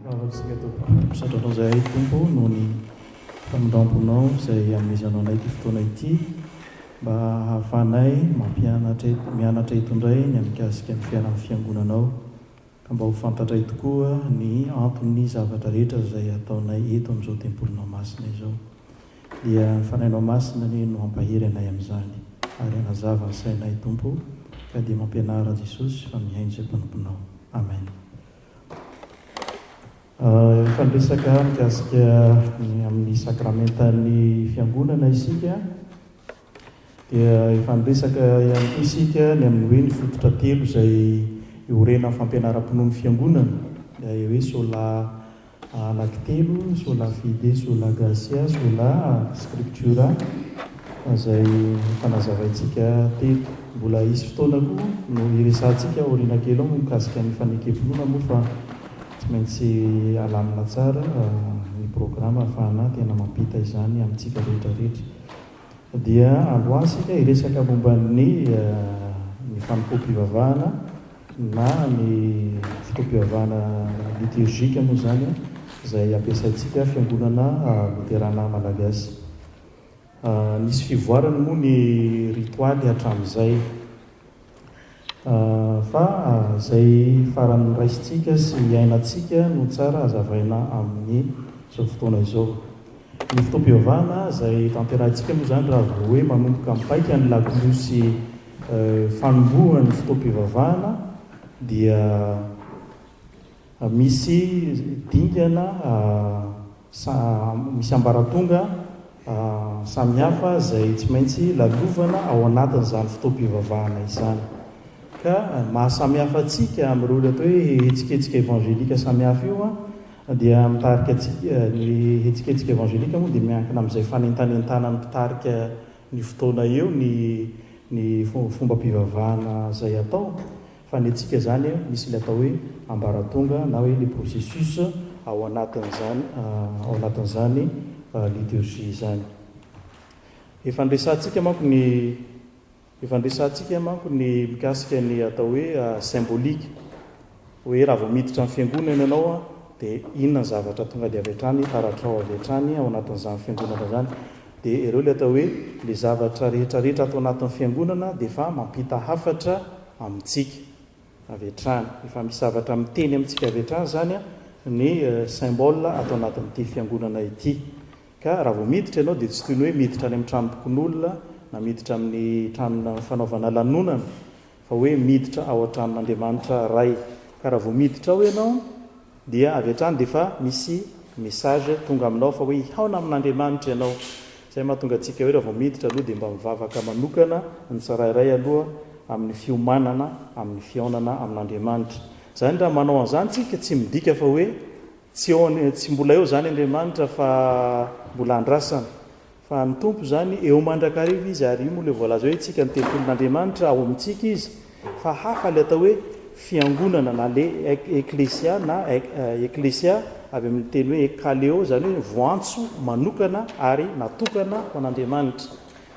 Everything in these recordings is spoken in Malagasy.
Misatranao izay tompo noho ny famindramponao izay amizanao anay ty fotoana ity mba hahafahanay mianatra eto indray ny amikasika ny fiainan'ny fiangonanao ka mba ho fantatray tokoa ny anton'ny zavatra rehetra izay ataonay eto amin'izao tempolinao masina izao. Dia ny fanainao masina ny no hampahery anay amin'izany ary hanazava ny sainay tompo ka dia mampianara Jesosy fa mihaino izay mpanomponao. Amen. Fandresaka mikasika amin'ny sakramentan'ny fiangonana isika dia fandresaka ihany koa isika ny amin'ny hoe ny fototra telo izay iorena amin'ny fampianaram-ponon'ny fiangonana dia hoe sola anankitelo, sola fide, sola gracia, sola scriptura izay fanazavaintsika teto. Mbola isy fotoana koa no iresantsika aoriana kely ao mikasika ny fanekam-pinoana moa fa tsy maintsy alamina tsara ny programa ahafahana tena mampita izany amintsika rehetrarehetra. Dia androany sika iresaka momban'ny fanompoam-pivavahana na ny fotoam-pivavahana liturgika moa zany izay ampiasaintsika fiangonana luterana malagasy. Nisy fivoarany moa ny ritoaly hatramin'izay fa izay farany raisitsika sy iainantsika no tsara azavaina amin'ny izao fotoana izao. Ny fotoam-pivavahana izay tanterahantsika moa zany raha vao hoe manomboka mipaika ny lakolosy fanombohan'ny fotoam-pivavahana dia misy dingana misy ambaratonga samihafa izay tsy maintsy lalovana ao anatin'izany fotoam-pivavahana izany. Ka mahasamihafa atsika amin'ireo le atao hoe hetsiketsika evangelika samihafa io dia mitarika atsika ny hetsiketsika evangelika moa dia miankina amin'izay fanentanentana ny mpitarika ny fotoana eo ny fomba-pivavahana izay atao. Fa ny antsika zany misy le atao hoe ambaratonga na hoe le processus ao anatin'izany liturgie zany. Efandresantsika manko ny mikasika ny atao hoe symbolique hoe raha vao miditra amin'ny fiangonana ianao dia inona ny zavatra tonga dia avy hatrany taratrao avy hatrany ao anatin'izany fiangonana zany. Dia ireo le atao hoe le zavatra rehetrarehetra atao anatin'ny fiangonana dia efa mampita hafatra amintsika avy hatrany. Efa misy zavatra miteny amintsika avy hatrany zany ny symbole atao anatin'ity fiangonana ity. Ka raha vao miditra ianao dia tsy toy ny hoe miditra any amin'ny trano tokon'olona na miditra amin'ny tranona fanaovana lanonana fa hoe miditra ao an-tranon'Andriamanitra ray. Ka raha vao miditra ao ianao dia avy hatrany dia efa misy message tonga aminao fa hoe hihaona amin'Andriamanitra ianao. Izay mahatonga antsika hoe raha vao miditra aloha dia mba mivavaka manokana ny tsirairay aloha amin'ny fiomanana amin'ny fihaonana amin'Andriamanitra. Zany raha manao an'izany tsika tsy midika fa hoe tsy mbola eo zany Andriamanitra fa mbola andrasana fa ny tompo zany eo mandrakariva izy ary io moa le voalaza hoe tsika ny tempolin'Andriamanitra ao amintsika izy fa hafa le atao hoe fiangonana na le eklesia na eklesia avy amin'ny teny hoe ekaleo zany hoe voantso manokana ary natokana ho an'Andriamanitra.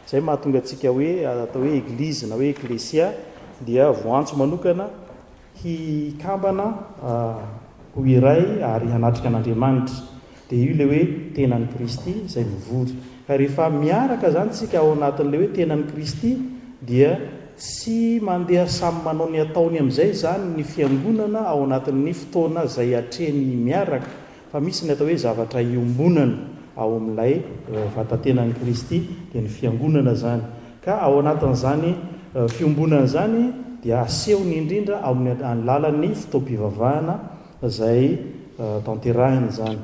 Izay mahatonga antsika hoe atao hoe eglize na hoe eklesia dia voantso manokana hikambana ho iray ary hanatrika an'Andriamanitra. Dia io le hoe tenan'i Kristy izay mivory. Ka rehefa miaraka zany tsika ao anatin'le hoe tenan'i Kristy dia tsy mandeha samy manao ny ataony amin'izay zany ny fiangonana ao anatin'ny fotoana izay hatreny miaraka fa misy ny atao hoe zavatra iombonana ao amin'ilay vatantenan'i Kristy dia ny fiangonana zany. Ka ao anatin'izany fiombonana zany dia asehony indrindra amin'ny alalan'ny fotoam-pivavahana izay tanterahina zany.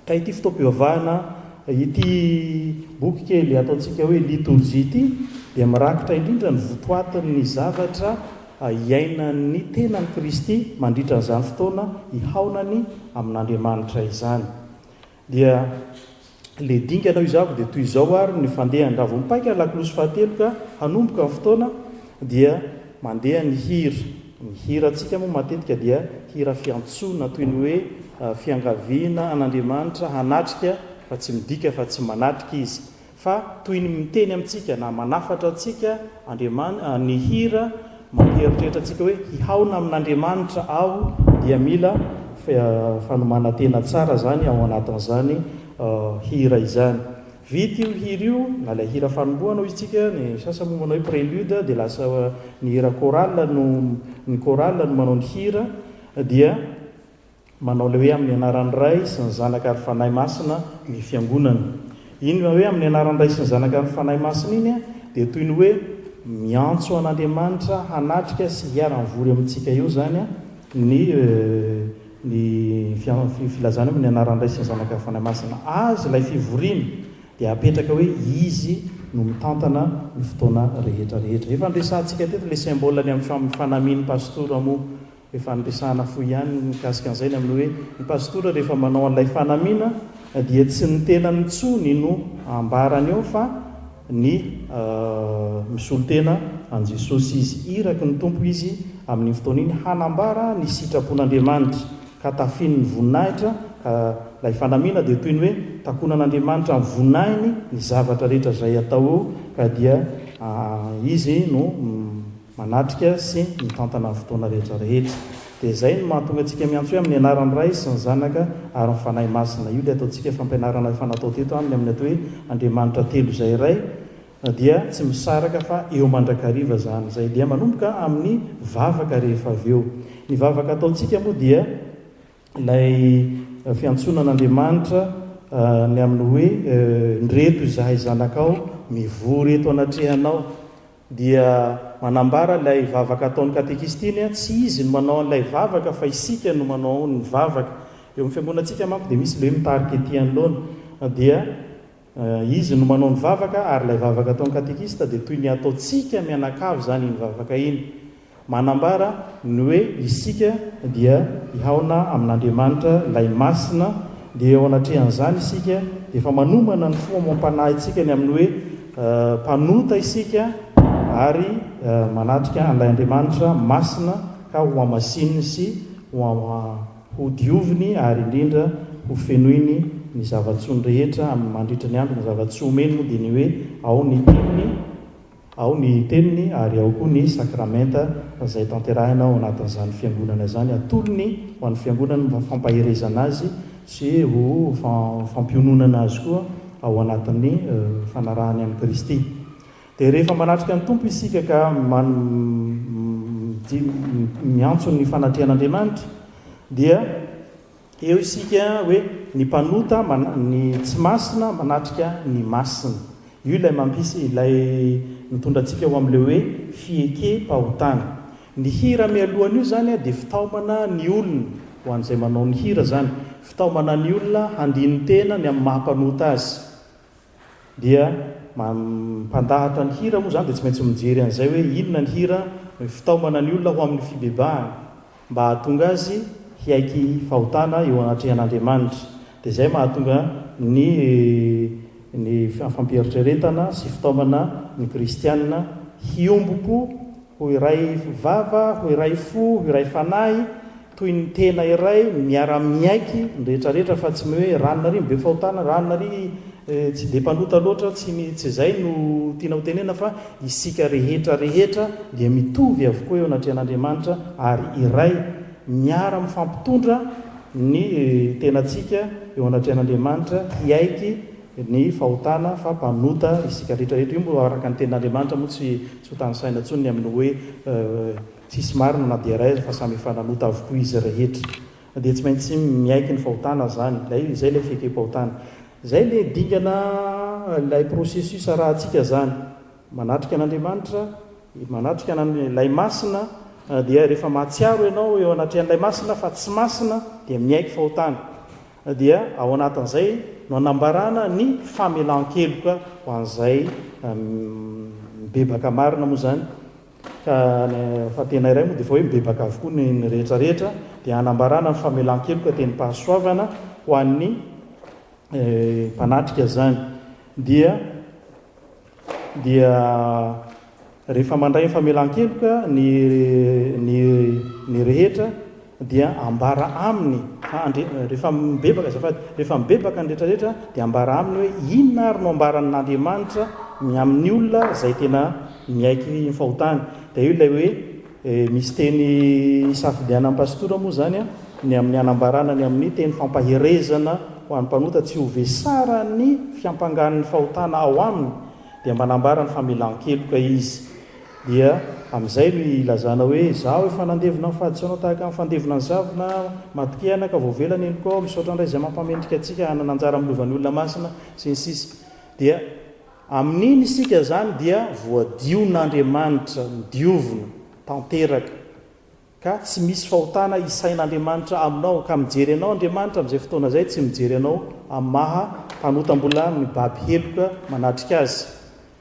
Ka ity fotoam-pivavahana ity boky kely ataontsika hoe liturgie ity dia mirakitra indrindra ny votoatin'ny zavatra iainan'ny tenan'i Kristy mandritra n'izany fotoana hihaonany amin'Andriamanitra izany. Dia le dinganao izako dia toy izao ary ny fandehany raha vao mipaika ny lakolosy fahatelo ka hanomboka ny fotoana dia mandeha ny hira. Ny hira antsika moa matetika dia hira fiantsoana toy ny hoe fiangaviana an'Andriamanitra hanatrika fa tsy midika fa tsy manatrika izy fa toy ny miteny amintsika na manafatra antsika ny hira mampieritreritra antsika hoe hihaona amin'Andriamanitra aho dia mila fanomana tena tsara zany ao anatin'izany hira izany. Vity io hira io na ilay hira fanomboana ho isika ny sasa moa manao hoe prélude dia lasa ny hira chorale ny chorale no manao ny hira dia manao le hoe amin'ny anaran'ny ray sy ny zanaka ary fanahy masina ny fiangonana. Iny hoe amin'ny anaran'ny ray sy ny zanaka ary fanahy masina iny a dia toy ny hoe miantso an'Andriamanitra hanatrika sy hiara-mivory amintsika io zany a ny filazana amin'ny anaran'ny ray sy ny zanaka ary fanahy masina. Azy ilay fivoriana dia apetraka hoe izy no mitantana ny fotoana rehetrarehetra. Efa nresantsika teto le symbolany amin'ny fanamian'ny pastora moa efa nresahana fo ihany mikasika an'izay ny amin'ny hoe ny pastora rehefa manao an'ilay fanamiana dia tsy ny tenany ntsony no ambarany eo fa ny misolo-tena an Jesosy izy. Iraky ny tompo izy amin'ny fotoana iny hanambara ny sitrapon'Andriamanitra ka tafiny ny voninahitra lay fanamiana dia toy ny hoe takonan'Andriamanitra amin'ny voninahiny ny zavatra rehetra izay atao eo ka dia izy no manatrika sy mitantana ny fotoana rehetrarehetra. Dia izay no mahatonga antsika miantso hoe amin'ny anaran'ny ray sy ny zanaka ary ny fanahy masina. Io dia ataontsika fampianarana efa natao teto aminy amin'ny atao hoe Andriamanitra telo izay ray dia tsy misaraka fa eo mandrakariva zany izay dia manomboka amin'ny vavaka rehefa avy eo. Ny vavaka ataontsika moa dia ilay fiantsonan'Andriamanitra ny amin'ny hoe ndreto izahay zanakao mivory eto anatrehanao dia manambara ilay vavaka ataon'ny katekista iny a tsy izy no manao an'ilay vavaka fa isika no manao ny vavaka. Eo amin'ny fiangonantsika manko dia misy le hoe mitarika ety anoloana dia izy no manao ny vavaka ary ilay vavaka ataon'ny katekista dia toy ny ataontsika mianakavy zany ny vavaka iny. Manambara ny hoe isika dia ihaona amin'Andriamanitra ilay masina dia eo anatrehan'izany isika dia efa manomana ny fomam-panahy itsika ny amin'ny hoe mpanota isika ary manatrika an'ilay Andriamanitra masina ka ho amasininy sy ho dioviny ary indrindra ho fenoiny ny zava-tsony rehetra amin'ny mandritra ny andro. Ny zava-tsy omeny moa dia ny hoe ao ny teniny ary ao koa ny sakramenta izay tanterahina ao anatin'izany fiangonana izany atolony ho an'ny fiangonana fampaherezana azy sy ho fampiononana azy koa ao anatin'ny fanarahany an'i Kristy. Dia rehefa manatrika ny tompo isika ka miantso ny fanatrehan'Andriamanitra dia eo isika hoe ny mpanota ny tsy masina manatrika ny masina. Io ilay mampisy ilay mitondra antsika ho amin'ilay hoe fieke-pahotana. Ny hira mialohany io zany a dia fitaomana ny olona ho an'izay manao ny hira zany, fitaomana ny olona handiny tena ny amin'ny mahampanota azy. Dia mpandahatra ny hira moa zany dia tsy maintsy mijery an'izay hoe inona ny hira fitaomana ny olona ho amin'ny fibebahana mba hahatonga azy hiaiky fahotana eo anatrehan'Andriamanitra. Dia izay mahatonga ny fampieritrretana sy fitaomana ny kristianina hiomboko ho iray vava, ho iray fo, ho iray fanahy toy ny tena iray miara-miaiky ny rehetrarehetra fa tsy hoe ranona ry be fahotana, ranona ry tsy dia mpanota loatra tsy izay no tiana ho tenena fa isika rehetrarehetra dia mitovy avokoa eo anatrehan'Andriamanitra ary iray miara mifampitondra ny tenantsika eo anatrehan'Andriamanitra hiaiky ny fahotana fa mpanota isika rehetrarehetra. Io moa araka ny ten'Andriamanitra moa tsy ho tany saina ntsony ny amin'ny hoe tsisy marina na dia ray fa samy efa nanota avokoa izy rehetra dia tsy maintsy miaiky ny fahotana zany izay ilay fieke-pahotana. Izay le dingana ilay processus rahantsika zany manatrika an'Andriamanitra manatrika ilay masina dia rehefa mahatsiaro ianao eo anatrehan'ilay masina fa tsy masina dia miaiky fahotana dia ao anatin'izay no anambarana ny famelan-keloka ho an'izay mibebaka marina moa zany ka fa tena iray moa dia fa hoe mibebaka avokoa ny rehetrarehetra dia anambarana ny famelan-keloka teny pahasoavana ho an'ny mpanatrika zany dia rehefa mandray ny famelan-keloka ny rehetra dia ambara aminy rehefa mibebaka ny rehetrarehetra dia ambara aminy hoe inona ary no ambaran'Andriamanitra amin'ny olona izay tena miaiky ny fahotana. Dia io ilay hoe misy teny isafidiana amin'ny pastora moa zany a ny amin'ny anambarana ny amin'ny teny fampaherezana ho an'ny mpanota tsy ho vesara ny fiampangan'ny fahotana ao aminy dia manambara ny famelan-keloka izy dia amin'izay no ilazana hoe zaho efa nandevina nyfahadisanao tahaka ny fandevina ny zavona matokehana ka voavelana eny koa misaotra indray izay mampamendrika antsika nananjara milovan'ny olona masina sy ny sisy dia amin'iny isika zany dia voadion'Andriamanitra midiovina tanteraka ka tsy misy fahotana isain'Andriamanitra aminao ka mijery anao Andriamanitra amin'izay fotoana izay tsy mijery anao amin'ny maha mpanotam-bola mibaby heloka manatrika azy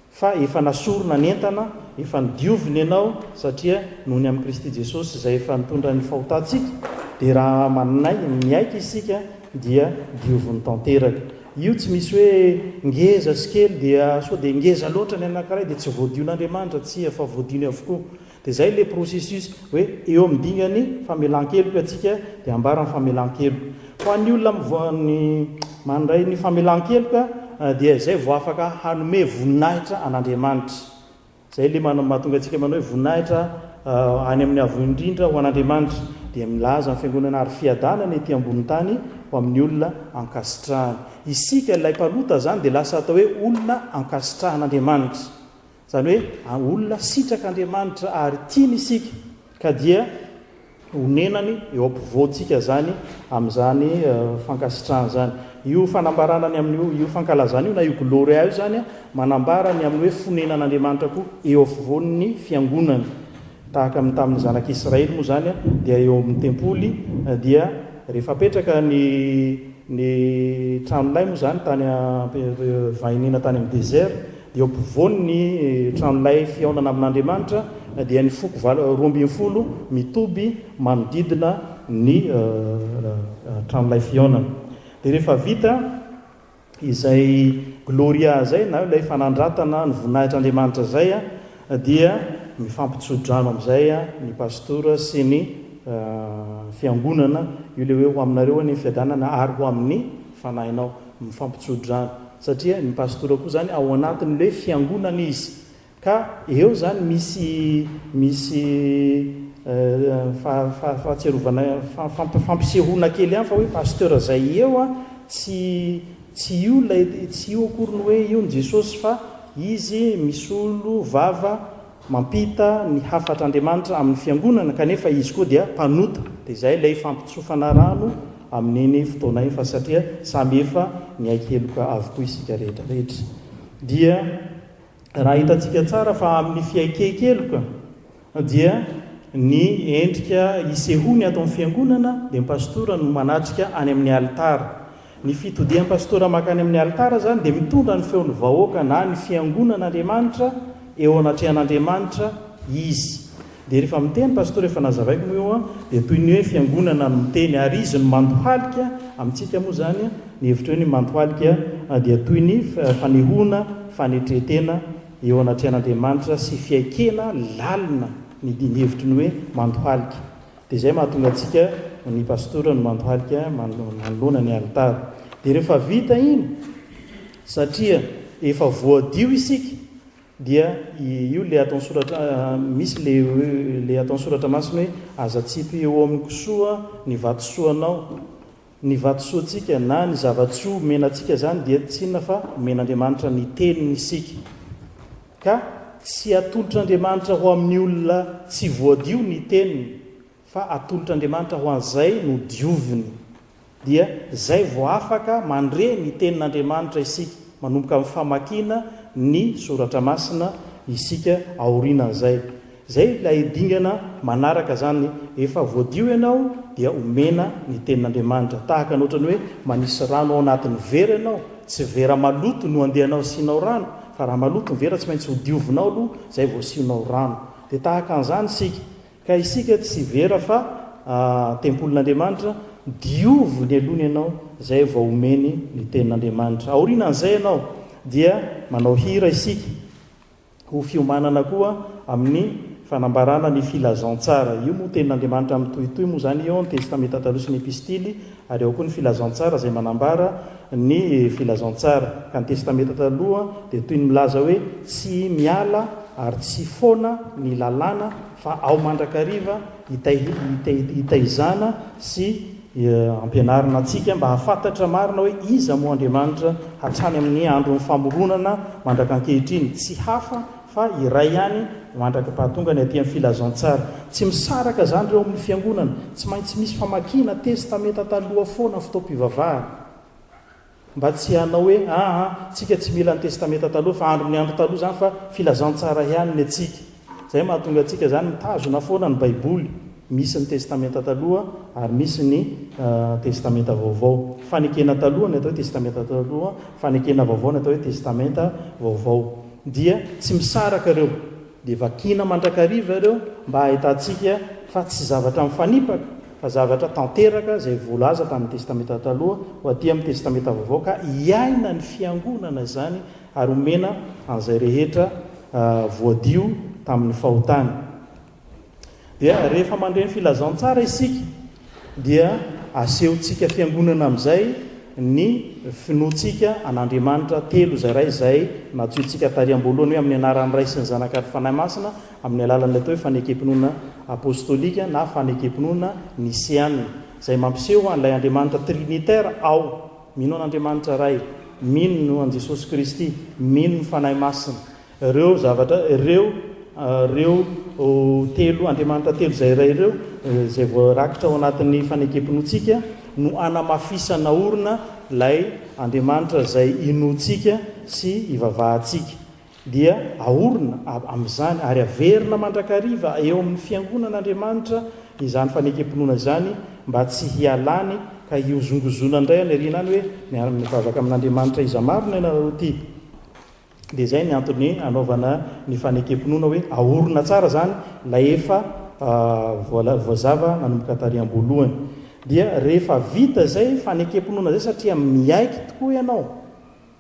fa efa nasorona ny entana efa nidiovina ianao satria noho ny amin'ny Kristy Jesosy izay efa nitondra ny fahotantsika dia raha miaika isika dia dioviny tanteraka. Io tsy misy hoe ngeza sy kely dia sao dia ngeza loatra ny anankiray dia tsy voadion'Andriamanitra tsy efa voadiny avokoa. Dia izay le processus hoe eo amin'ny dingany famelan-keloka atsika dia ambarany famelan-keloka. Ho an'ny olona mandray ny famelan-keloka dia izay vao afaka hanome voninahitra an'Andriamanitra. Izay le mahatonga antsika manao hoe voninahitra any amin'ny avo indrindra ho an'Andriamanitra dia milaza ny fiangonana ary fiadanana ety ambony tany ho amin'ny olona ankasitrahana. Isika ilay mpanota zany dia lasa atao hoe olona ankasitrahan'Andriamanitra. Zany hoe olona sitrak'Andriamanitra ary tiany isika ka dia honenany eo ampovoantsika zany amin'izany fankasitrahana zany. Io fanambaranany amin'ny io fankalazana io na io gloria io zany manambarany amin'ny hoe fonenan'Andriamanitra koa eo afovoan'ny fiangonana. Tahaka amin'ny tamin'ny zanak'Israely moa zany dia eo amin'ny tempoly dia rehefa apetraka ny tranolay moa zany tany vahinina tany amin'ny désert dia eo ampovoan'ny tranolay fiaonana amin'Andriamanitra dia ny foko 12 mitoby manodidina ny tranolay fiaonana. Dia rehefa vita izay gloria zay na ilay fanandratana ny voninahitr'Andriamanitra zay dia mifampitsodrano amin'izay ny pastora sy ny fiangonana io le hoe ho aminareo ny fiadanana ary ho amin'ny fanahinao mifampitsodrano satria ny pastora koa zany ao anatin'le fiangonana izy ka eo zany misy fahatserovana fampisehoana kely ihany fa hoe pasteur zay eo tsy io akoriny hoe io ny Jesosy fa izy misolo vava mampita ny hafatr'Andriamanitra amin'ny fiangonana kanefa izy koa dia mpanota. Dia izay ilay fampitsofana rano amin'iny fotoana iny fa satria samy efa miaikeloka avokoa isika rehetrarehetra. Dia raha hitantsika tsara fa amin'ny fiaikekeloka dia ny endrika isehony atao amin'ny fiangonana dia ny pastora no manatrika any amin'ny altara. Ny fitodian'ny pastora makany amin'ny altara zany dia mitondra ny feon'ny vahoaka na ny fiangonan'Andriamanitra eo anatrehan'Andriamanitra izy. Dia rehefa miteny pastora efa nazavaiko moa io dia toy ny hoe fiangonana no miteny ary izy no mandohalika amintsika moa zany ny hevitra hoe ny mandohalika dia toy ny fanehoana fanetretena eo anatrehan'Andriamanitra sy fiaikena lalina ny hevitry ny hoe mandohalika. Dia izay mahatonga antsika ny pastora no mandohalika manoloana ny altara. Dia rehefa vita iny satria efa voadio isika dia io le ataon'ny soratra misy le ataon'ny soratra masina hoe azatsipy eo amin'ny kisoa ny vatosoanao. Ny vatosoantsika na ny zavatsoa menantsika zany dia tsy inona fa men'Andriamanitra ny teniny isika ka tsy atolotr'Andriamanitra ho amin'ny olona tsy voadio ny teniny fa atolotr'Andriamanitra ho an'izay no dioviny. Dia zay vao afaka mandre ny tenin'Andriamanitra isika manomboka amin'ny famakiana ny soratra masina isika aorinan'izay. Zay ilay dingana manaraka zany efa voadio ianao dia omena ny tenin'Andriamanitra. Tahaka ny ohatrany hoe manisy rano ao anatin'ny vera ianao, tsy vera maloto no andehanao siinao rano fa raha maloto ny vera tsy maintsy ho diovinao aloha zay vao siinao rano. Dia tahaka an'izany isika ka isika tsy vera fa tempolin'Andriamanitra dioviny alohany ianao zay vao omeny ny tenin'Andriamanitra. Aorinan'izay ianao dia manao hira isika ho fiomanana koa amin'ny fanambarana ny filazantsara. Io moa tenin'Andriamanitra amin'ny tohitoy moa zany eo ny testamenta taloha sy ny epistily ary eo koa ny filazantsara izay manambara ny filazantsara. Ka ny testamenta taloha dia toy ny milaza hoe tsy miala ary tsy foana ny lalàna fa ao mandrakariva hitaizana sy ampianarina atsika mba hafantatra marina hoe iza moa Andriamanitra hatrany amin'ny andro ny famoronana mandraka ankehitriny, tsy hafa fa iray ihany mandraka-pahatonga ny aty amin'ny filazantsara. Tsy misaraka zany reo amin'ny fiangonana, tsy maintsy misy famakina testamenta taloha foana fotoam-pivavahana, mba tsy hanao hoe tsika tsy mila ny testamenta taloha fa andro ny andro taloha zany fa filazantsara ihany ny atsika. Zay mahatonga atsika zany mitazona foana ny baiboly, misy ny testamenta taloha ary misy ny testamenta vaovao. Fanekena taloha ny atao hoe testamenta taloha, fanekena vaovao ny atao hoe testamenta vaovao. Dia tsy misaraka reo, dia vakina mandrakariva reo mba ahitantsika fa tsy zavatra mifanipaka fa zavatra tanteraka zay voalaza tamin'ny testamenta taloha ho aty amin'ny testamenta vaovao, ka iaina ny fiangonana zany ary omena an'izay rehetra voadio tamin'ny fahotany. Dia rehefa mandreny filazantsara isika dia asehontsika fiangonana amin'izay ny finoantsika an'Andriamanitra telo zay ray zay natsointsika tariam-boalohany hoe amin'ny anaran'ny Ray sy ny Zanaka ary Fanahy Masina, amin'ny alalan'ilay atao hoe fanekem-pinoana apostolika na fanekem-pinoana nisianina, zay mampiseho an'ilay Andriamanitra trinitaire ao, mino an'Andriamanitra ray, mino an Jesosy Kristy, mino ny Fanahy Masina. Ireo zavatra ireo telo Andriamanitra telo zay ray ireo zay voarakitra ao anatin'ny fanekem-pinoantsika no anamafisana orina lay Andriamanitra zay inoantsika sy ivavahantsika, dia aorina amin'izany ary averina mandrakariva eo amin'ny fiangonan'Andriamanitra izany fanekem-pinoana zany mba tsy hialany ka hiozongozona indray any ariana any hoe mivavaka amin'Andriamanitra iza marina ianareo ty. Dia zay ny antony anaovana ny fanekem-pinoana hoe aorina tsara zany lay efa voazava nanomboka tariam-boalohany. Dia rehefa vita zay fanekem-pinoana zay satria miaiky tokoa ianao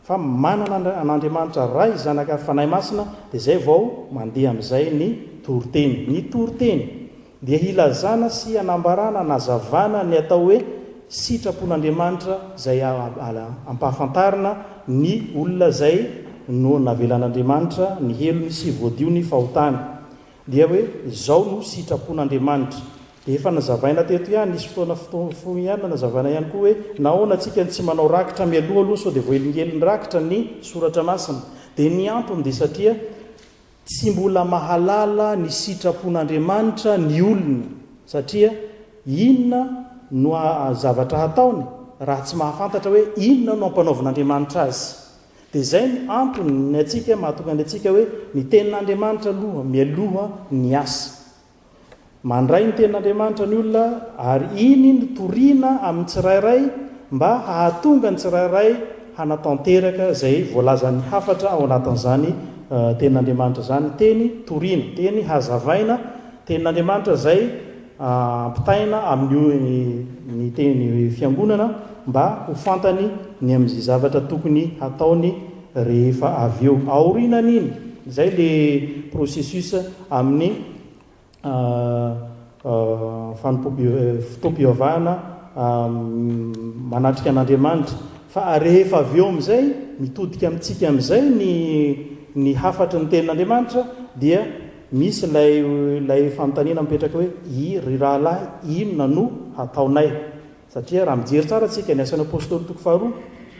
fa manana an'Andriamanitra ray Zanaka ary Fanahy Masina, dia zay vao mandeha amin'izay ny toriteny. Ny toriteny dia hilazana sy anambarana nazavana ny atao hoe sitrapon'Andriamanitra zay ampahafantarina ny olona zay no navelan'Andriamanitra ny helony sy voadio ny fahotany. Dia hoe izao no sitrapon'Andriamanitra. Dia efa nazavaina teto ihany, nisy fotoana fo ihany nazavaina ihany koa hoe nahoana antsika tsy manao rakitra mialoha aloha sao dia voelingeliny rakitra ny soratra masina. Dia ny antony dia satria tsy mbola mahalala ny sitrapon'Andriamanitra ny olona, satria inona no zavatra hataony raha tsy mahafantatra hoe inona no ampanaovan'Andriamanitra azy. Dia zay ny antony ny atsika mahatonga ny atsika hoe ny tenin'Andriamanitra aloha mialoha ny asa. Mandray ny tenin'Andriamanitra ny olona ary iny ny toriana amin'ny tsirairay mba hahatonga ny tsirairay hanatanteraka zay voalazan'ny hafatra ao anatin'izany tenin'Andriamanitra zany. Teny toriana, teny hazavaina, tenin'Andriamanitra zay ampitaina amin'ny teny fiangonana mba ho fantany ny amin'izay zavatra tokony hataony rehefa avy eo. Aorinan'iny zay le processus amin'ny fotoam-pivavahana manatrika an'Andriamanitra. Fa rehefa avy eo amin'izay mitodika amintsika amin'izay ny hafatry ny tenin'Andriamanitra, dia misy lay fanontaniana mipetraka hoe ry rahalahy inona no hataonay. Satria raha mijery tsara tsika ny asan'ny apôstôly toko faharoa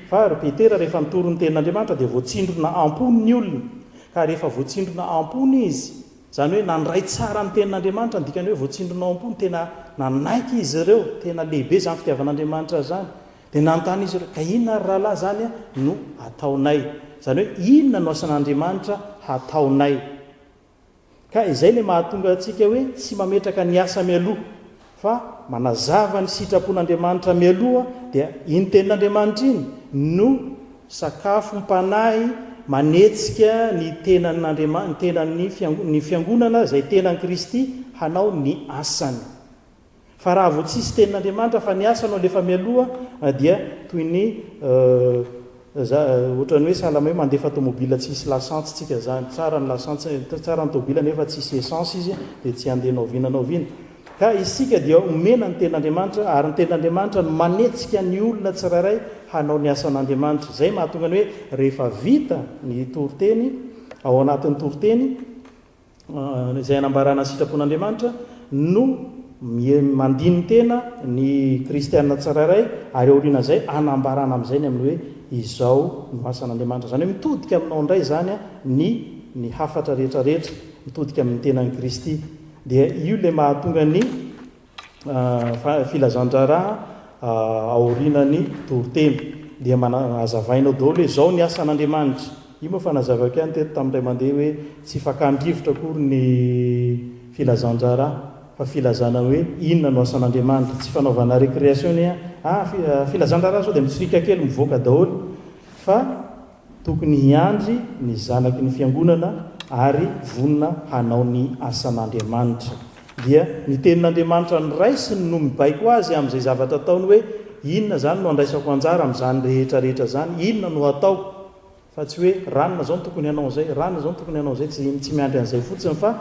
fa ry Petera rehefa nitoro ny tenin'Andriamanitra dia voatsindrona ampony ny olona, ka rehefa voatsindrona ampony izy, zany hoe nandray tsara ny tenin'Andriamanitra, dikany hoe voatsindrona ampony, tena nanaiky izy ireo, tena lehibe zany fitiavan'Andriamanitra zany. Dia nanontany izy ireo, ka inona ry rahalahy zany no hataonay, zany hoe inona no asan'Andriamanitra hataonay. Ka izay le mahatonga antsika hoe tsy mametraka ny asa mialoha fa manazava ny sitrapon'Andriamanitra mialoha, dia iny tenin'Andriamanitra iny no sakafo mpanahy manetsika ny tenan'ny fiangonana zay tenan'i Kristy hanao ny asany. Fa raha vao tsisy tenin'Andriamanitra fa ny asany alefa mialoha, dia toy ny ohatrany hoe salama hoe mandefa tomobila tsisy lasantsy tsika zany, tsara ny lasantsy, tsara ny tomobila nefa tsisy essence izy dia tsy handeha naovinanaovina. Ka isika dia omena ny tenin'Andriamanitra, ary ny tenin'Andriamanitra no manetsika ny olona tsirairay hanao ny asan'Andriamanitra. Zay mahatonga ny hoe rehefa vita ny toriteny ao anatin'ny toriteny zay anambarana sitrapon'andriamanitra no mandiny tena ny kristianina tsirairay ary aoriana zay anambarana amin'izay ny amin'ny hoe izao no asan'andriamanitra zany hoe mitodika aminao indray zany a ny hafatra rehetrarehetra mitodika amin'ny tenan'ny kristy dia io le mahatonga ny filazandraraha aorianany toriteny dia azavainao daholo hoe zao ny asan'andriamanitra io moa fa nazavako ihany teto tamin'ray mandeha hoe tsy fakandrivotra akory ny filazandraraha fa filazana hoe inona no asan'andriamanitra tsy fanaovana récréation filazandraraha zao dia mitsifika kely mivoaka daholo fa tokony hiandry ny zanaky ny fiangonana ary vonona hanao ny asan'andriamanitra dia ny tenin'andriamanitra ny raisiny no mibaiko azy amin'izay zavatra ataony hoe inona zany no andraisako anjara amin'izany rehetrarehetra zany inona no ataoko fa tsy hoe ranona zao no tokony hanao zay ranona zao no tokony hanao zay tsy miandry an'izay fotsiny fa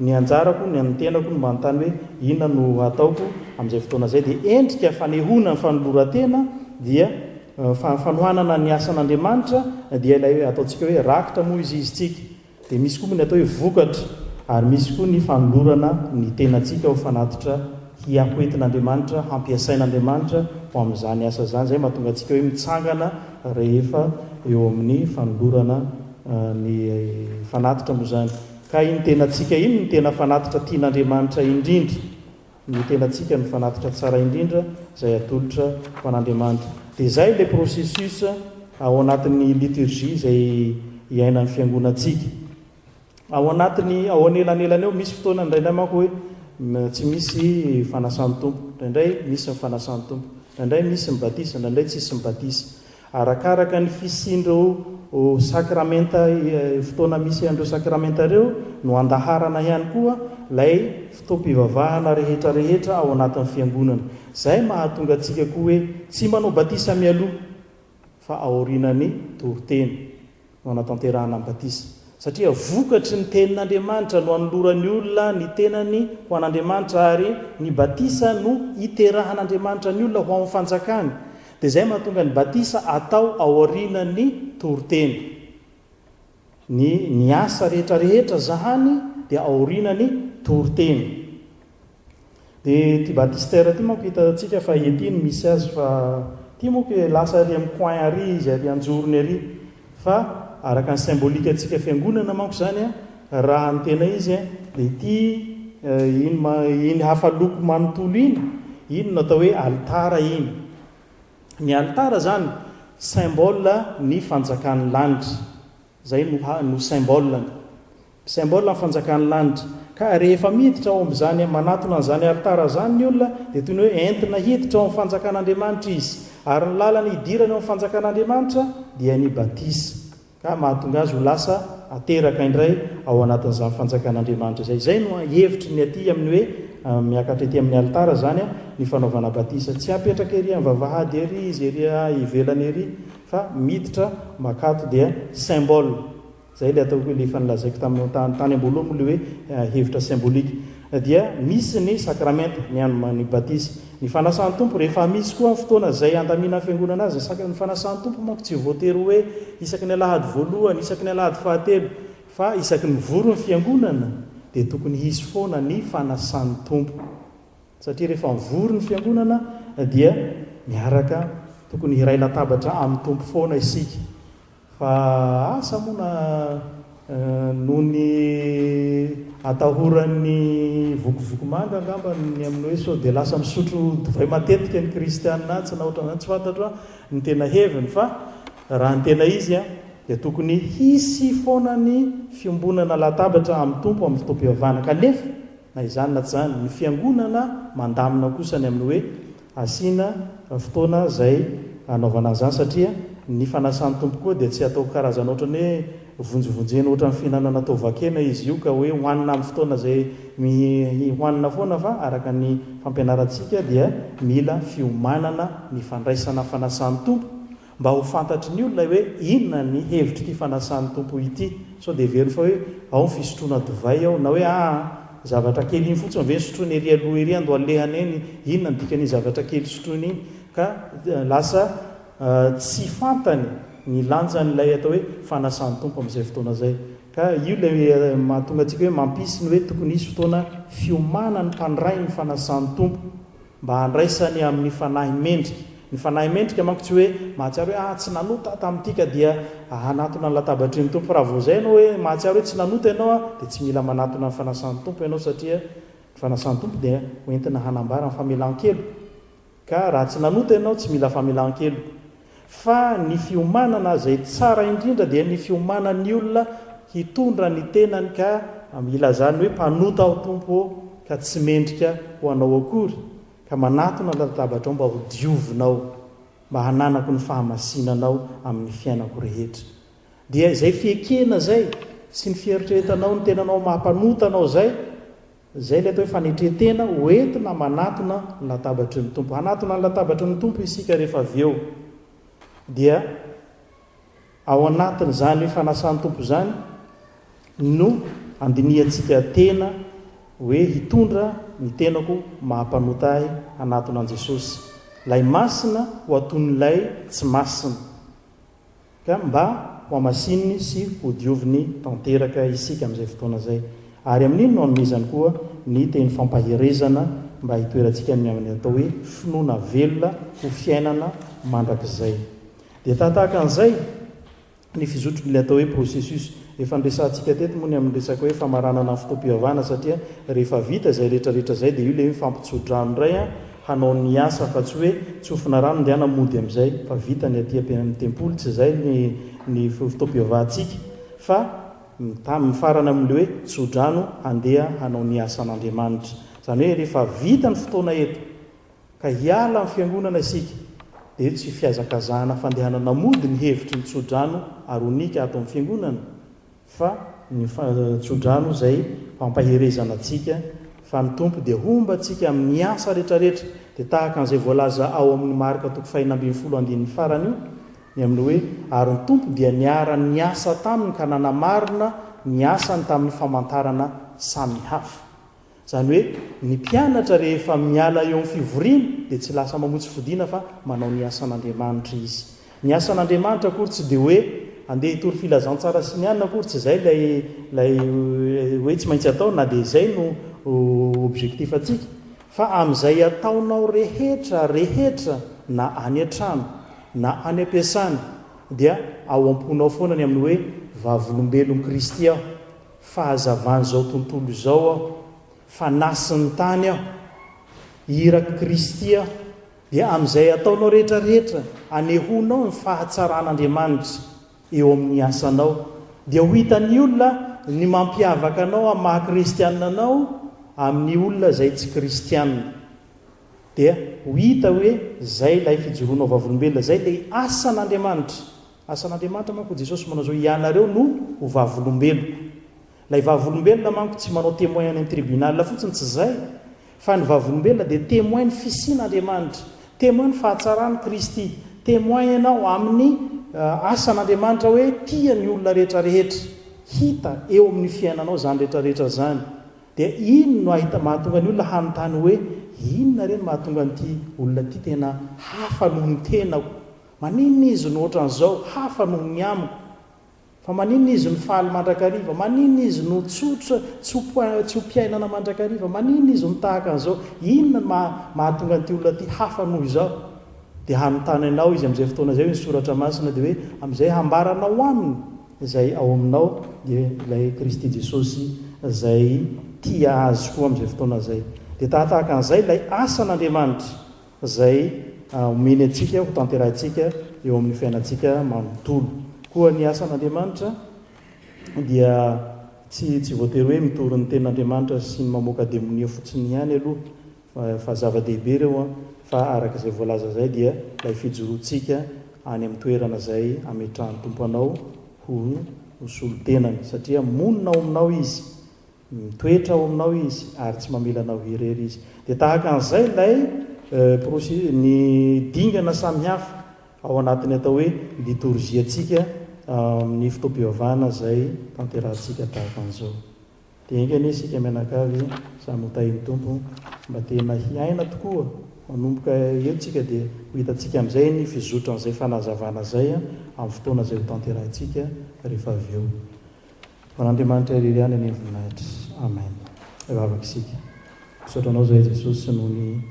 ny anjarako ny antenako no manontany hoe inona no ataoko amin'izay fotoana zay dia endrika fanehona ny fanolorantena dia fanohanana ny asan'andriamanitra dia ilay hoe ataontsika hoe rakitra moa izitsika dia misy koa ny atao hoe vokatra ary misy koa ny fanolorana ny tenantsika ho fanatitra hiakoentin'andriamanitra hampiasain'andriamanitra ho amin'izany asa zany zay mahatonga antsika hoe mitsangana rehefa eo amin'ny fanolorana ny fanatitra moa zany ka iny tenantsika iny ny tena fanatitra tian'andriamanitra indrindra ny tenantsika ny fanatitra tsara indrindra zay atolotra ho an'andriamanitra dia zay le processus ao anatin'ny liturgie zay hiainan'ny fiangonantsika ao anatiny ao anelanelany eo misy fotoana indraindray manko hoe tsy misy fanasan'ny tompo indraindray misy nyfanasan'ny tompo indraindray misy mibatisa indraindray tsisy mibatisa arakaraka ny fisindreo sakramenta fotoana misy andreo sakramenta reo no andaharana ihany koa lay fitoam-pivavahana rehetrarehetra ao anatin'ny fiangonana zay mahatonga antsika koa hoe tsy manao batisa mialoha fa aorinany toriteny no anatanterahana batisa satria vokatry ny tenin'andriamanitra no anoloran'ny olona ny tenany ho an'andriamanitra ary ny batisa no iterahan'andriamanitra ny olona ho amin'ny fanjakany dia zay mahatonga ny batisa atao aorinany toriteny ny asa rehetrarehetra zahany dia aorinany toriteny dia ty batistera ty manko hitatsika fa etiny misy azy fa ty moa lasa ary amin'ny coin ary izy ary anjorony ary fa araka ny symbolika antsika fiangonana manko zany a raha ny tena izy a dia ty iny hafaloko manontolo iny no atao hoe altara iny ny altara zany symbole ny fanjakan'ny lanitra zay no symbole ny fanjakan'ny lanitra ka rehefa miditra ao amin'izany manatona an'izany altara zany ny olona dia toy ny hoe entina hiditra ao amin'ny fanjakan'andriamanitra izy ary ny lalany hidirany ao amin'ny fanjakan'andriamanitra dia ny batisa ka mahatonga azy ho lasa ateraka indray ao anatin'izany fanjakan'andriamanitra zay no hevitry ny aty amin'ny hoe miakatra ety amin'ny altara zany ny fanaovana batisa tsy apetraka ery amin'ny vavahady ery izy ery ivelany ery fa miditra makato dia symbole zay le ataoko le efa nilazaiko tamin'ny tany amboloha moa le hoe hevitra symbolika dia misy ny sakramenta ny batisa ny fanasan'ny tompo rehefa misy koa fotoana zay andamina fiangonana azy ny fanasan'ny tompo manko tsy voatery hoe isaky ny alahady voalohany isaky ny alahady fahatelo fa isaky ny voro ny fiangonana dia tokony hisy foana ny fanasan'ny tompo satria rehefa mivory ny fiangonana dia miaraka tokony hiray latabatra amin'ny tompo foana isika fa asa moana noho ny atahoran'ny vokovoko manga angamba ny amin'ny hoe sao dia lasa misotro divay matetika ny kristianina tsy na ohatrany tsy fantatro ny tena heviny fa raha ny tena izy dia tokony hisy foana ny fiombonana latabatra amin'ny tompo amin'ny fotoam-pivavahana kanefa na izany na tsy zany ny fiangonana mandamina kosa ny amin'ny hoe asiana fotoana zay anaovana an'izany satria ny fanasan'ny tompo koa dia tsy ataoko karazana ohatrany hoe vonjovonjena ohatrany fihinanana tovakena izy io ka hoe hoanina amin'ny fotoana zay hoanina foana fa araka ny fampianarantsika dia mila fiomanana ny fandraisana fanasan'ny tompo mba ho fantatry ny olona hoe inona ny hevitry ty fanasan'ny tompo ity sao dia very fa hoe ao ny fisotroana divay ao na hoe zavatra kely iny fotsiny ve sotrony ery aloha ery ando alehana eny inona ny dikany zavatra kely sotrony iny ka lasa tsy fantany ny lanjan'ilay atao hoe fanasan'ny tompo amin'izay fotoana zay ka io le mahatonga atsika hoe mampisy ny hoe tokony isy fotoana fiomana ny mpandray ny fanasan'ny tompo mba handraisany amin'ny fanahy mendrika. Ny fanahy mendrika manko tsy hoe mahatsiaro hoe tsy nanota tamin'ity ka dia hanatona ny latabatry ny tompo, fa raha vao zay ianao hoe mahatsiaro hoe tsy nanota ianao dia tsy mila manatona ny fanasan'ny tompo ianao, satria ny fanasan'ny tompo dia hoentina hanambara ny famelan-kelo. Ka raha tsy nanota ianao tsy mila famelan-kelo. Fa ny fiomanana izay tsara indrindra dia ny fiomanan'ny olona hitondra ny tenany ka ilazany hoe mpanota ao tompo ka tsy mendrika ho anao akory, ka manatona ny latabatra ao mba ho diovinao, mba hananako ny fahamasinanao amin'ny fiainako rehetra. Dia izay fiekena zay sy ny fieritreretanao ny tenanao mampanotanao zay le atao hoe fanetretena hoentina manatona ny latabatry ny tompo. Hanatona ny latabatry ny tompo isika rehefa avy eo dia ao anatin'izany hoe fanasan'ny tompo zany no andiniantsika tena hoe hitondra ny tenako mahampanota ahy anatona an' Jesosy, lay masina ho aton'ilay tsy masina, ka mba ho amasininy sy ho dioviny tanteraka isika amin'izay fotoana zay. Ary amin'iny no anomezany koa ny teny fampaherezana mba hitoerantsika amin'ny atao hoe finoana velona ho fiainana mandrakizay. Dia tahaka an'izay ny fizotronyilay atao hoe processus efa nresantsika teto moa ny amin'ny resaka hoe famaranana ny fotoam-pivavahana, satria rehefa vita izay rehetrarehetra zay dia io le mifampitsodrano indray hanao ny asa, fa tsy hoe tsofina rano ndeha namody amin'izay fa vita ny aty ampian'ny tempoly, tsy zay ny fotoam-pivavahantsika, fa mifarana amin'le hoe tsodrano handeha hanao ny asan'Andriamanitra. Zany hoe rehefa vita ny fotoana eto ka hiala amin'ny fiangonana isika dia tsy fiazakazahana fandehanana mody ny hevitry ny tsodrano aronika ato amin'ny fiangonana, fa ny tsodrano zay pampaherezana atsika fa ny tompo dia homba atsika amin'ny asa rehetrarehetra. Dia tahaka an'izay voalaza ao amin'ny marika toko 2:10 farany io ny amin'ny hoe ary ny tompo dia niara-ny asa taminy ka nanamarina ny asany tamin'ny famantarana samy hafa. Zany hoe ny mpianatra rehefa miala eo amin'ny fivoriana dia tsy lasa mamotsy fodiana fa manao ny asan'Andriamanitra izy. Ny asan'Andriamanitra akory tsy dia hoe andeha hitory filazantsara sy ny anina akory, tsy zay lay hoe tsy maintsy atao, na dia izay no objectif atsika, fa amin'izay ataonao rehetra na any an-trano na any am-piasana dia ao am-ponao foana ny amin'ny hoe vavolombelon'i Kristy aho, fahazavan'izao tontolo izao aho, fanasin'ny tany aho, iraky Kristy aho. Dia amin'izay ataonao rehetrarehetra anehonao ny fahatsaran'Andriamanitra eo amin'ny asanao, dia ho hitan'ny olona ny mampiavaka anao amin'ny maha-kristianina anao amin'ny olona izay tsy kristianina. Dia ho hita hoe zay lay fijoroanao vavolombelona, zay lay asan'Andriamanitra. Asan'Andriamanitra manko Jesosy manao zao, ianareo no ho vavolombelona. Lay vavolombelona manko tsy manao témoin any amin'ny tribunal fotsiny, tsy zay, fa ny vavolombelona dia témoin ny fisian'Andriamanitra, témoin ny fahatsarany Kristy, témoin ianao amin'ny asan'Andriamanitra hoe tia ny olona rehetrarehetra, hita eo amin'ny fiainanao zany rehetrarehetra zany. Dia ino no mahatonga ny olona hanontany hoe inona reny mahatonga nyity olona ty tena hafa noho ny tenako, maninona izy no ohatran'izao, hafa noho ny amiko, fa maninona izy no faly mandrakariva, maninona izy no tsotra tsy ho mpiainana mandrakariva, maninona izy no tahaka an'izao, inona mahatonga nyity olona ty hafa noho izao. Dia hanontany anao izy amin'izay fotoana zay hoe ny soratra masina dia hoe amin'izay hambaranao aminy izay ao aminao dia ilay Kristy Jesosy izay tia azy koa amin'izay fotoana zay. Dia tahaka an'izay ilay asan'Andriamanitra izay omeny atsika ho tanterahintsika eo amin'ny fiainantsika manontolo. Koa ny asan'Andriamanitra dia tsy voatery hoe mitory ny tenin'Andriamanitra sy ny mamoaka demonia fotsiny ihany aloha, fa zava-dehibe ireo, fa arak'izay voalaza zay dia lay fijoroantsika any amin'ny toerana zay ametrahan'ny tompo anao ho solo-tenany, satria monina ao aminao izy, mitoetra ao aminao izy ary tsy mamelanao herery izy. Dia tahaka an'izay lay ny dingana samihafa ao anatin'ny atao hoe liturgiatsika ny fotoam-pivavahana zay tanterahantsika tahaka an'izao. Dia ingany isika mianakavy samy hotahin'ny tompo mba tena hiaina tokoa manomboka eotsika dia ho hitantsika amin'izay ny fizotran'izay fanazavana zay amin'ny fotoana zay ho tanterahintsika rehefa avy eo. man'andriamanitra irery any any voninahitra. Amen. Vavaka isika. Misaotranao zay Jesosy noho ny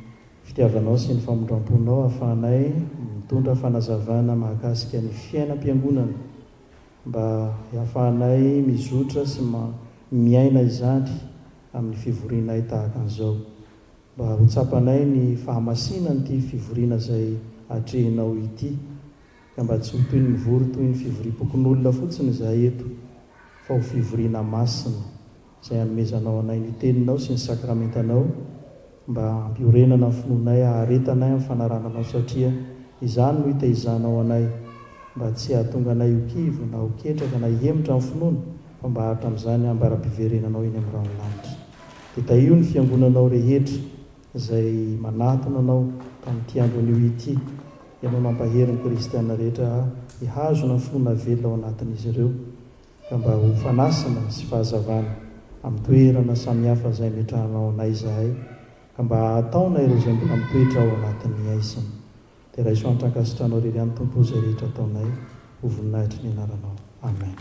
fitiavanao sy ny famondram-ponao ahafahanay mitondra fanazavana mahakasika ny fiainam-piangonana mba ahafahanay mizotra sy miaina izany amin'ny fivorianay tahaka an'izao. Mba hotsapanay ny fahamasinany ity fivoriana izay atrehinao ity, ka mba tsy ho toy ny mivory toy ny fivoriam-pokon'olona fotsiny izahay eto, fa ho fivoriana masina izay hanomezanao anay ny teninao sy ny sakramentanao, mba hampiorenana ny finoanay, haharetanay amin'ny fanarananao, satria izany no hitaizanao anay, mba tsy hahatonga anay ho kivo na ho ketraka na hiemotra amin'ny finoana, fa mba haritra amin'izany ambara-piverenanao eny amin'ny ranolanitra. Dia tahio ny fiangonanao rehetra izay manatona anao tamin'ity andron'io ity, ianao mampaherin'ny kristiana rehetra hihazona ny finoana velona ao anatin'izy ireo, ka mba ho fanasana sy fahazavana amin'ny toerana samihafa izay metrahanao anay izahay, ka mba hataona ireo izay mbola mitoetra ao anatin'ny aisiny. Dia raha isoanitra ankasitranao rery any Tompo izay rehetra ataonay, ho voninahitry ny anaranao. Amen.